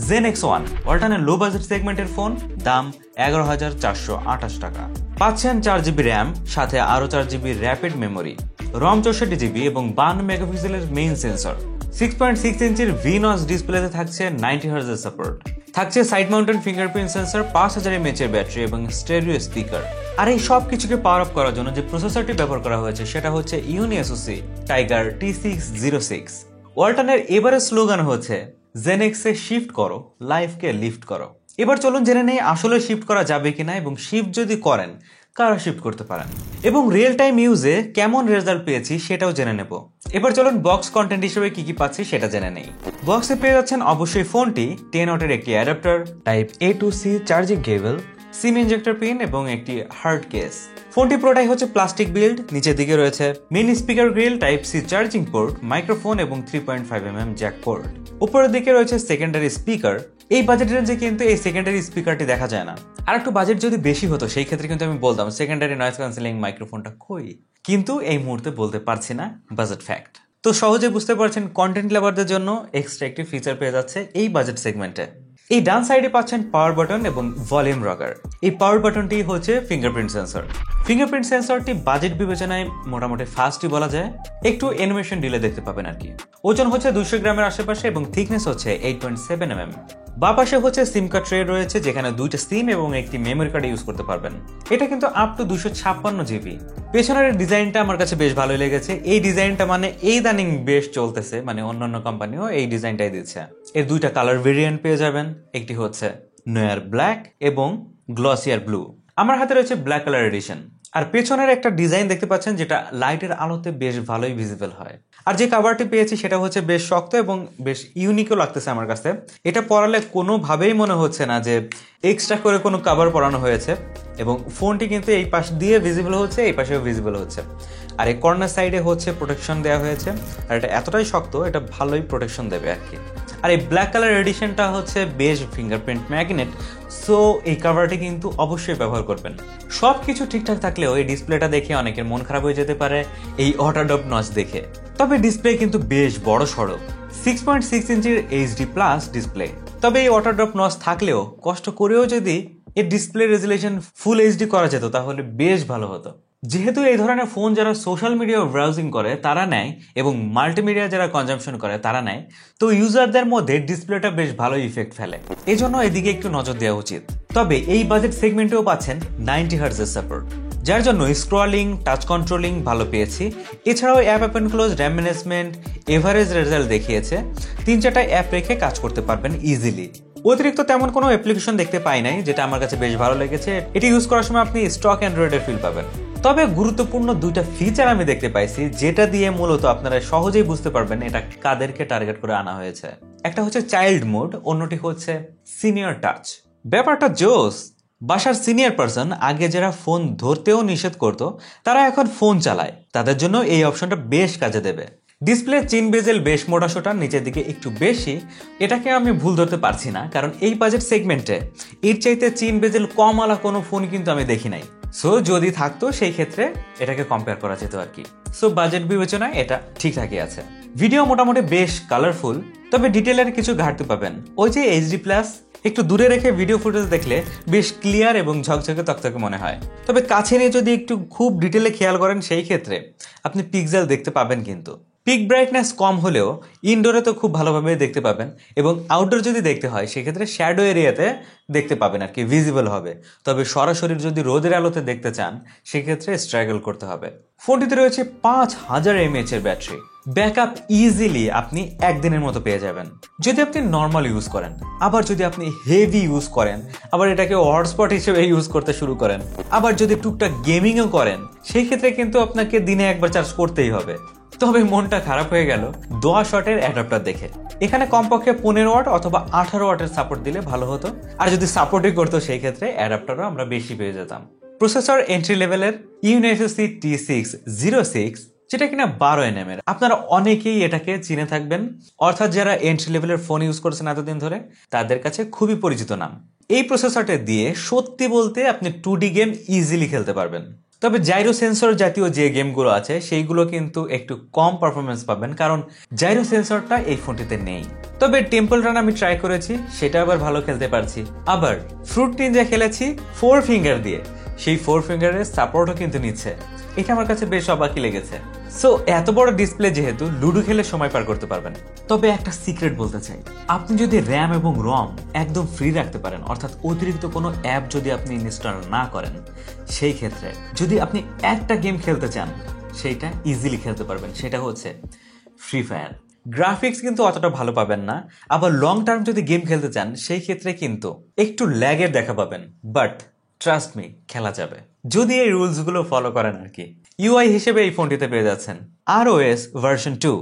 ZenX1 ওয়ালটনের low budget সেগমেন্টের phone, দাম 11,428 টাকা। পাচ্ছেন 4GB র্যাম, সাথে আরও 4GB র্যাপিড মেমোরি, রম 64GB এবং 52 মেগাপিক্সেলের মেইন সেন্সর। 6.6 ইঞ্চির ভিনস ডিসপ্লেতে থাকছে 90 হার্জ সাপোর্ট। থাকছে side mountain fingerprint sensor, 5000 mAh এর ব্যাটারি এবং স্টেরিও স্পিকার। আর এই সব কিছুকে পাওয়ার আপ করার জন্য যে প্রসেসরটি ব্যবহার করা হয়েছে সেটা হচ্ছে ইউনি এসওসি টাইগার T606। ওয়ালটনের এবারের স্লোগান হচ্ছে জেনএক্সে শিফট করো, লাইফকে লিফট করো। এবার চলুন জেনে নেই আসলে শিফট করা যাবে কিনা, এবং শিফট যদি করেন কারা শিফট করতে পারেন, এবং রিয়েল টাইম ইউজে কেমন রেজাল্ট পেয়েছি সেটাও জেনে নেব। এবার চলুন বক্স কন্টেন্ট হিসেবে কি কি পাচ্ছি সেটা জেনে নেই। বক্সে পেয়ে যাচ্ছেন অবশ্যই ফোনটি, 10 ওয়াটের একটি adapter, type A to C charging cable, SIM injector pin এবং একটি হার্ড কেস। ফোনটি পুরোটাই হচ্ছে প্লাস্টিক বিল্ড। নিচের দিকে রয়েছে mini speaker grill, type C charging port, microphone এবং 3.5mm জ্যাক পোর্ট। উপরের দিকে রয়েছে সেকেন্ডারি স্পিকার। এই বাজেট রেঞ্জে কিন্তু এই সেকেন্ডারি স্পিকারটি দেখা যায় না। আর একটু বাজেট যদি বেশি হতো সেই ক্ষেত্রে কিন্তু আমি বলতাম সেকেন্ডারি নয়েজ ক্যান্সেলিং মাইক্রোফোনটা কই, কিন্তু এই মুহূর্তে বলতে পারছি না, বাজেট ফ্যাক্ট। তো সহজে বুঝতে পারছেন কন্টেন্ট লাভারদের জন্য এক্সট্রা একটি ফিচার পেয়ে যাচ্ছে এই বাজেট সেগমেন্টে। এই ডান সাইডে পাচ্ছেন পাওয়ার বাটন এবং ভলিউম রকার। এই পাওয়ার বাটনটি হচ্ছে ফিঙ্গারপ্রিন্ট সেন্সর। ফিঙ্গারপ্রিন্ট সেন্সরটি বাজেট বিবেচনায় মোটামুটি ফাস্টই বলা যায়, একটু অ্যানিমেশন ডিলে দেখতে পাবেন আর কি। ওজন হচ্ছে 200 গ্রামের আশেপাশে এবং থিকনেস হচ্ছে 8.7mm। বা পাশে হচ্ছে সিম কার্ড ট্রে রয়েছে, যেখানে 2টা সিম এবং একটি মেমোরি কার্ড ইউজ করতে পারবেন। এটা কিন্তু আপ টু 256GB। পেছনের ডিজাইনটা আমার কাছে বেশ ভালোই লেগেছে। এই ডিজাইনটা মানে এই দানিং বেশ চলতেছে, মানে অন্যান্য কোম্পানিও এই ডিজাইনটাই দিচ্ছে। এর 2টা কালার ভেরিয়েন্ট পেয়ে যাবেন, একটি হচ্ছে নোয়ার ব্ল্যাক এবং গ্লসিয়ার ব্লু। আমার হাতে রয়েছে ব্ল্যাক কালার এডিশন। আর পেছনের একটা ডিজাইন দেখতে পাচ্ছেন যেটা লাইটের আলোতে বেশ ভালোই ভিজিবল হয়। আর যে কাভারটি পেয়েছি সেটা হচ্ছে বেশ শক্ত এবং বেশ ইউনিকও লাগতেছে আমার কাছে। এটা পরালে কোনোভাবেই মনে হচ্ছে না যে এক্সট্রা করে কোনো কাভার পরানো হয়েছে, এবং ফোনটি কিন্তু এই পাশ দিয়ে ভিজিবল হচ্ছে, এই পাশেও ভিজিবল হচ্ছে। আর এই কর্নার সাইডে হচ্ছে প্রোটেকশন দেওয়া হয়েছে, আর এটা এতটাই শক্ত, এটা ভালোই প্রোটেকশন দেবে আর কি। আর এই ব্ল্যাক কালার এডিশনটা হচ্ছে বেশ ফিঙ্গারপ্রিন্ট ম্যাগনেট, সো এই কাভারটি কিন্তু অবশ্যই ব্যবহার করবেন। সব কিছু ঠিকঠাক থাকলেও এই ডিসপ্লেটা দেখে অনেকের মন খারাপ হয়ে যেতে পারে এই অটাডপ নচ দেখে। তবে ডিসপ্লে কিন্তু বেশ বড় সড়ো, 6.6 ইঞ্চির HD+ ডিসপ্লে। তবে এই অটাডপ নচ থাকলেও কষ্ট করেও যদি এর ডিসপ্লে রেজুলেশন ফুল HD করা যেত তাহলে বেশ ভালো হতো। যেহেতু এই ধরনের ফোন যারা সোশ্যাল মিডিয়া ব্রাউজিং করে তারা নেয়, এবং মাল্টিমিডিয়া যারা কনজাম্পশন করে তারা নেয়, তো ইউজারদের মধ্যে ডিসপ্লেটা বেশ ভালো ইফেক্ট ফেলে। এই জন্য এদিকে একটু নজর দেওয়া উচিত। তবে এই বাজেট সেগমেন্টেও পাচ্ছেন 90 হার্জের সাপোর্ট, যার জন্য স্ক্রলিং, টাচ কন্ট্রোলিং ভালো পেয়েছি। এছাড়াও app open close, RAM management, average result দেখিয়েছে। 3-4টা অ্যাপ রেখে কাজ করতে পারবেন ইজিলি। অতিরিক্ত তেমন কোনো অ্যাপ্লিকেশন দেখতে পাই নাই, যেটা আমার কাছে বেশ ভালো লেগেছে। এটি ইউজ করার সময় আপনি স্টক অ্যান্ড্রয়েডের ফিল পাবেন। তবে গুরুত্বপূর্ণ 2টা ফিচার আমি দেখতে পাইছি, যেটা দিয়ে মূলত আপনারা সহজেই বুঝতে পারবেন এটা কাদেরকে টার্গেট করে আনা হয়েছে। একটা হচ্ছে চাইল্ড মোড, অন্যটি হচ্ছে সিনিয়র টাচ। ব্যাপারটা জোস। বাসার সিনিয়র পারসন, আগে যারা ফোন ধরতেও নিষেধ করতো, তারা এখন ফোন চালায়, তাদের জন্য এই অপশনটা বেশ কাজে দেবে। ডিসপ্লে চিন বেজেল বেশ মোটাসোটা, নিচের দিকে একটু বেশি। এটাকে আমি ভুল ধরতে পারছি না, কারণ এই বাজেট সেগমেন্টে এর চাইতে চিন বেজেল কম আলা কোনো ফোন কিন্তু আমি দেখি নাই। সো যদি থাকতো সেই ক্ষেত্রে এটাকে কম্পেয়ার করা যেত আর কি। সো বাজেট বিবেচনায় এটা ঠিকঠাকই আছে। ভিডিও মোটামুটি বেশ কালারফুল, তবে ডিটেলের কিছু ঘাটতি পাবেন। ওই যে HD+, একটু দূরে রেখে ভিডিও ফুটেজ দেখলে বেশ ক্লিয়ার এবং ঝকঝকে তকতকে মনে হয়। তবে কাছে নিয়ে যদি একটু খুব ডিটেলে খেয়াল করেন সেই ক্ষেত্রে আপনি পিক্সেল দেখতে পাবেন, কিন্তু পিক ব্রাইটনেস কম হলেও ইনডোরে তো খুব ভালোভাবে দেখতে পাবেন, এবং আউটডোর যদি দেখতে হয় সেক্ষেত্রে শ্যাডো এরিয়াতে দেখতে পাবেন আর কি, ভিজিবল হবে। তবে সরাসরি যদি রোদের আলোতে দেখতে চান সেক্ষেত্রে স্ট্রাগল করতে হবে। ফোনটিতে রয়েছে 5000 mAh এর ব্যাটারি। ব্যাকআপ ইজিলি আপনি একদিনের মতো পেয়ে যাবেন যদি আপনি নর্মাল ইউজ করেন। আবার যদি আপনি হেভি ইউজ করেন, আবার এটাকে হটস্পট হিসেবে ইউজ করতে শুরু করেন, আবার যদি টুকটাক গেমিংও করেন, সেই ক্ষেত্রে কিন্তু আপনাকে দিনে একবার চার্জ করতেই হবে। তবে মনটা খারাপ হয়ে গেল 10 ওয়াটের অ্যাডাপ্টার দেখে। এখানে কমপক্ষে 15 ওয়াট অথবা 18 ওয়াটের সাপোর্ট দিলে ভালো হতো, আর যদি সাপোর্টই করতো সেই ক্ষেত্রে অ্যাডাপ্টারও আমরা বেশি পেয়ে যেতাম। প্রসেসর এন্ট্রি লেভেলের ইউনি এসওসি T606, যেটা কিনা 12nm এর। আপনারা অনেকেই এটাকে চিনে থাকবেন, অর্থাৎ যারা এন্ট্রি লেভেলের ফোন ইউজ করছেন এতদিন ধরে তাদের কাছে খুবই পরিচিত নাম। এই প্রসেসরটা দিয়ে সত্যি বলতে আপনি 2D গেম ইজিলি খেলতে পারবেন। তবে জাইরো সেন্সর জাতীয় যে গেমগুলো আছে সেইগুলো কিন্তু একটু কম পারফরমেন্স পাবেন, কারণ জাইরো সেন্সরটা এই ফোনটিতে নেই। তবে টেম্পল রান আমি ট্রাই করেছি, সেটা আবার ভালো খেলতে পারছি। আবার ফ্রুট নিনজা খেলেছি 4 ফিঙ্গার দিয়ে, সেই 4 ফিঙ্গারের সাপোর্টও কিন্তু নিচ্ছে। এটা আমার কাছে বেশ অবাকই লেগেছে। সো এত বড় ডিসপ্লে যেহেতু লুডো খেলে সময় পার করতে পারবেন। তবে একটা সিক্রেট বলতে চাই, আপনি যদি র্যাম এবং রম একদম ফ্রি রাখতে পারেন, অর্থাৎ অতিরিক্ত কোনো অ্যাপ যদি আপনি ইনস্টল না করেন, সেই ক্ষেত্রে যদি আপনি একটা গেম খেলতে চান সেইটা ইজিলি খেলতে পারবেন, সেটা হচ্ছে ফ্রি ফায়ার। গ্রাফিক্স কিন্তু অতটা ভালো পাবেন না, আবার লং টার্ম যদি গেম খেলতে চান সেই ক্ষেত্রে কিন্তু একটু ল্যাগের দেখা পাবেন, বাট ট্রাস্ট মি খেলা যাবে যদি এই রুলসগুলো ফলো করেন আর কি। ইউআই হিসেবে এই ফোনটিতে পেয়ে যাচ্ছেন ROS version 2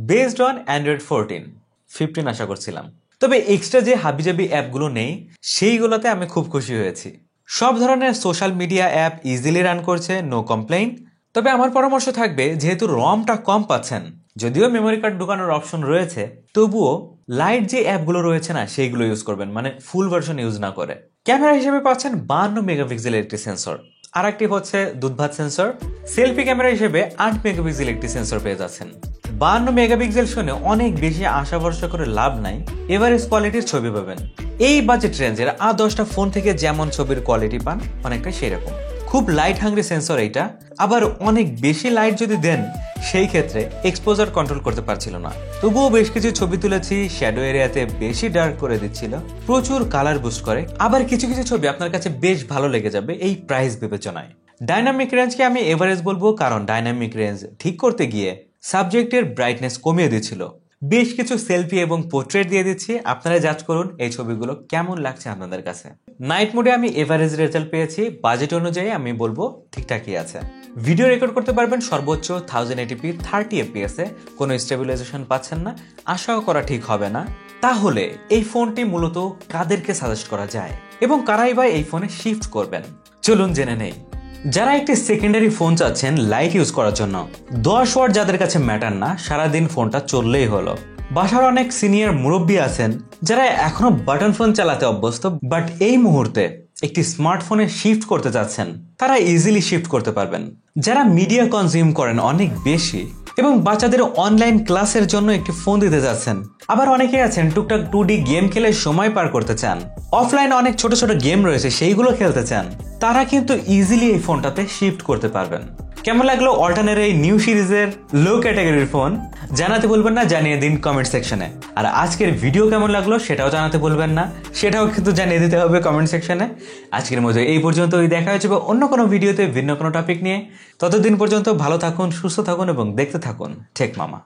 based on Android 15 আশা করছিলাম। তবে এক্সট্রা যে হাবিজাবি অ্যাপগুলো নেই সেইগুলোতে আমি খুব খুশি হয়েছি। সব ধরনের social media app easily run করছে, নো কমপ্লেইন। তবে আমার পরামর্শ থাকবে, যেহেতু রমটা কম পাচ্ছেন, যদিও মেমোরি কার্ড ঢোকানোর অপশন রয়েছে, তবুও লাইট যে অ্যাপগুলো রয়েছে না সেইগুলো ইউজ করবেন, মানে ফুল ভার্সন ইউজ না করে। ক্যামেরা হিসেবে পাচ্ছেন 52 মেগাপিক্সেলের একটি সেন্সর, আর একটি হচ্ছে দুধভাত সেন্সর। সেলফি ক্যামেরা হিসেবে 8 মেগাপিক্সেল একটি সেন্সর পেয়ে যাচ্ছেন। 52 মেগাপিক্সেল শুনে অনেক বেশি আশা ভরসা করে লাভ নাই, এভারেজ কোয়ালিটির ছবি পাবেন। এই বাজেট রেঞ্জের আর 10টা ফোন থেকে যেমন ছবির কোয়ালিটি পান অনেকটা সেই রকম। খুব লাইট হাংরি সেন্সর এইটা, আবার অনেক বেশি লাইট যদি দেন সেই ক্ষেত্রে এক্সপোজার কন্ট্রোল করতে পারছিল না। তবুও বেশ কিছু ছবি তুলেছি, শ্যাডো এরিয়াতে বেশি ডার্ক করে দিচ্ছিল, প্রচুর কালার বুস্ট করে। আবার কিছু কিছু ছবি আপনার কাছে বেশ ভালো লেগে যাবে এই প্রাইস বিবেচনায়। ডাইনামিক রেঞ্জকে আমি এভারেজ বলবো, কারণ ডাইনামিক রেঞ্জ ঠিক করতে গিয়ে সাবজেক্টের ব্রাইটনেস কমিয়ে দিচ্ছিল। বেশ কিছু সেলফি এবং পোর্ট্রেট দিয়ে দিচ্ছি, আপনারা জাজ করুন এই ছবিগুলো কেমন লাগছে আপনাদের কাছে। নাইট মোডে আমি এভারেজ রেজাল্ট পেয়েছি, বাজেট অনুযায়ী আমি বলবো ঠিকঠাকই আছে। ভিডিও রেকর্ড করতে পারবেন সর্বোচ্চ 1080p 30 fps এ, কোনো স্টেবিলাইজেশন পাচ্ছেন না, আশাও করা ঠিক হবে না। তাহলে এই ফোনটি মূলত কাদেরকে সাজেস্ট করা যায় এবং কারাই বা এই ফোনে শিফট করবেন, চলুন জেনে নেই। যারা একটি সেকেন্ডারি ফোন চাচ্ছেন লাইট ইউজ করার জন্য, 10 ওয়াট যাদের কাছে ম্যাটার না, সারাদিন ফোনটা চললেই হলো। বাসার অনেক সিনিয়র মুরব্বী আছেন যারা এখনো বাটন ফোন চালাতে অভ্যস্ত, বাট এই মুহূর্তে একটি স্মার্টফোনে শিফট করতে চাচ্ছেন, তারা ইজিলি শিফট করতে পারবেন। যারা মিডিয়া কনজিউম করেন অনেক বেশি এবং বাচ্চাদের অনলাইন ক্লাসের জন্য একটি ফোন দিতে যাচ্ছেন, আবার অনেকে আছেন টুকটাক 2D গেম খেলে সময় পার করতে চান, অফলাইনে অনেক ছোট ছোট গেম রয়েছে সেইগুলো খেলতে চান, তারা কিন্তু ইজিলি এই ফোনটাতে শিফট করতে পারবেন। কেমন লাগলো অল্টানের এই নিউ সিরিজের লো ক্যাটাগরির ফোন? জানাতে ভুলবেন না, জানিয়ে দিন কমেন্ট সেকশনে। আর আজকের ভিডিও কেমন লাগলো সেটাও জানাতে ভুলবেন না, সেটাও কিন্তু জানিয়ে দিতে হবে কমেন্ট সেকশনে। আজকের মতো এই পর্যন্তই, দেখা হচ্ছে অন্য কোনো ভিডিওতে ভিন্ন কোনো টপিক নিয়ে। ততদিন পর্যন্ত ভালো থাকুন, সুস্থ থাকুন এবং দেখতে থাকুন টেক মামা।